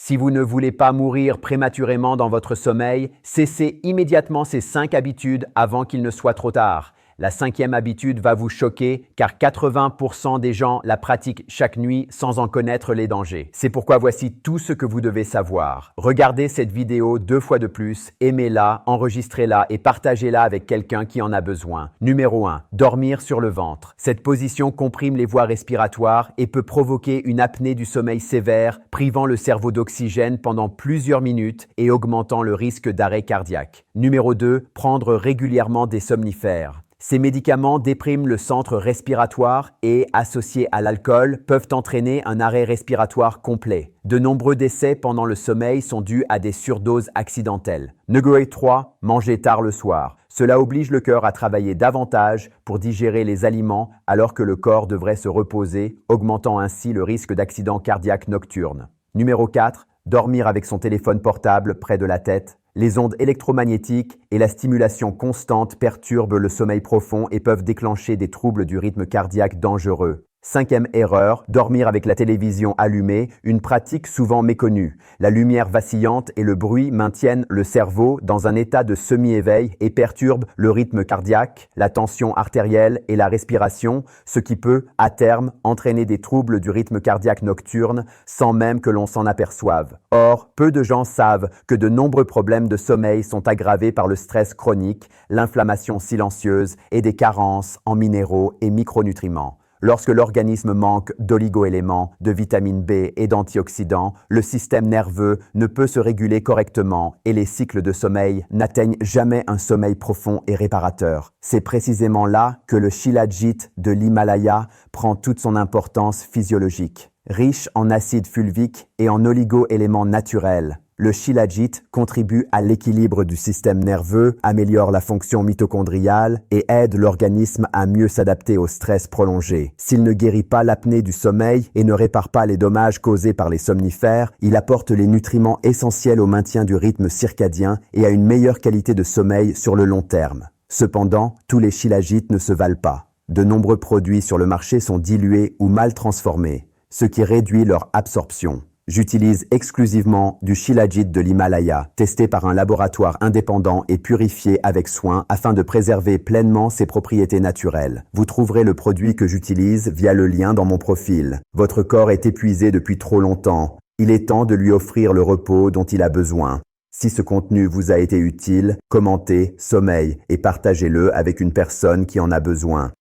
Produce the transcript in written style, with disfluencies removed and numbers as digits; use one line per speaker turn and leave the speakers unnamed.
Si vous ne voulez pas mourir prématurément dans votre sommeil, cessez immédiatement ces 5 habitudes avant qu'il ne soit trop tard. La 5e habitude va vous choquer car 80% des gens la pratiquent chaque nuit sans en connaître les dangers. C'est pourquoi voici tout ce que vous devez savoir. Regardez cette vidéo 2 fois de plus, aimez-la, enregistrez-la et partagez-la avec quelqu'un qui en a besoin. Numéro 1. Dormir sur le ventre. Cette position comprime les voies respiratoires et peut provoquer une apnée du sommeil sévère, privant le cerveau d'oxygène pendant plusieurs minutes et augmentant le risque d'arrêt cardiaque. Numéro 2. Prendre régulièrement des somnifères. Ces médicaments dépriment le centre respiratoire et, associés à l'alcool, peuvent entraîner un arrêt respiratoire complet. De nombreux décès pendant le sommeil sont dus à des surdoses accidentelles. Numéro 3. Manger tard le soir. Cela oblige le cœur à travailler davantage pour digérer les aliments alors que le corps devrait se reposer, augmentant ainsi le risque d'accident cardiaque nocturne. Numéro 4. Dormir avec son téléphone portable près de la tête. Les ondes électromagnétiques et la stimulation constante perturbent le sommeil profond et peuvent déclencher des troubles du rythme cardiaque dangereux. 5e erreur, dormir avec la télévision allumée, une pratique souvent méconnue. La lumière vacillante et le bruit maintiennent le cerveau dans un état de semi-éveil et perturbent le rythme cardiaque, la tension artérielle et la respiration, ce qui peut, à terme, entraîner des troubles du rythme cardiaque nocturne sans même que l'on s'en aperçoive. Or, peu de gens savent que de nombreux problèmes de sommeil sont aggravés par le stress chronique, l'inflammation silencieuse et des carences en minéraux et micronutriments. Lorsque l'organisme manque d'oligo-éléments, de vitamine B et d'antioxydants, le système nerveux ne peut se réguler correctement et les cycles de sommeil n'atteignent jamais un sommeil profond et réparateur. C'est précisément là que le Shilajit de l'Himalaya prend toute son importance physiologique. Riche en acide fulvique et en oligo-éléments naturels, le Shilajit contribue à l'équilibre du système nerveux, améliore la fonction mitochondriale et aide l'organisme à mieux s'adapter au stress prolongé. S'il ne guérit pas l'apnée du sommeil et ne répare pas les dommages causés par les somnifères, il apporte les nutriments essentiels au maintien du rythme circadien et à une meilleure qualité de sommeil sur le long terme. Cependant, tous les Shilajit ne se valent pas. De nombreux produits sur le marché sont dilués ou mal transformés, ce qui réduit leur absorption. J'utilise exclusivement du Shilajit de l'Himalaya, testé par un laboratoire indépendant et purifié avec soin afin de préserver pleinement ses propriétés naturelles. Vous trouverez le produit que j'utilise via le lien dans mon profil. Votre corps est épuisé depuis trop longtemps. Il est temps de lui offrir le repos dont il a besoin. Si ce contenu vous a été utile, commentez, sommeil et partagez-le avec une personne qui en a besoin.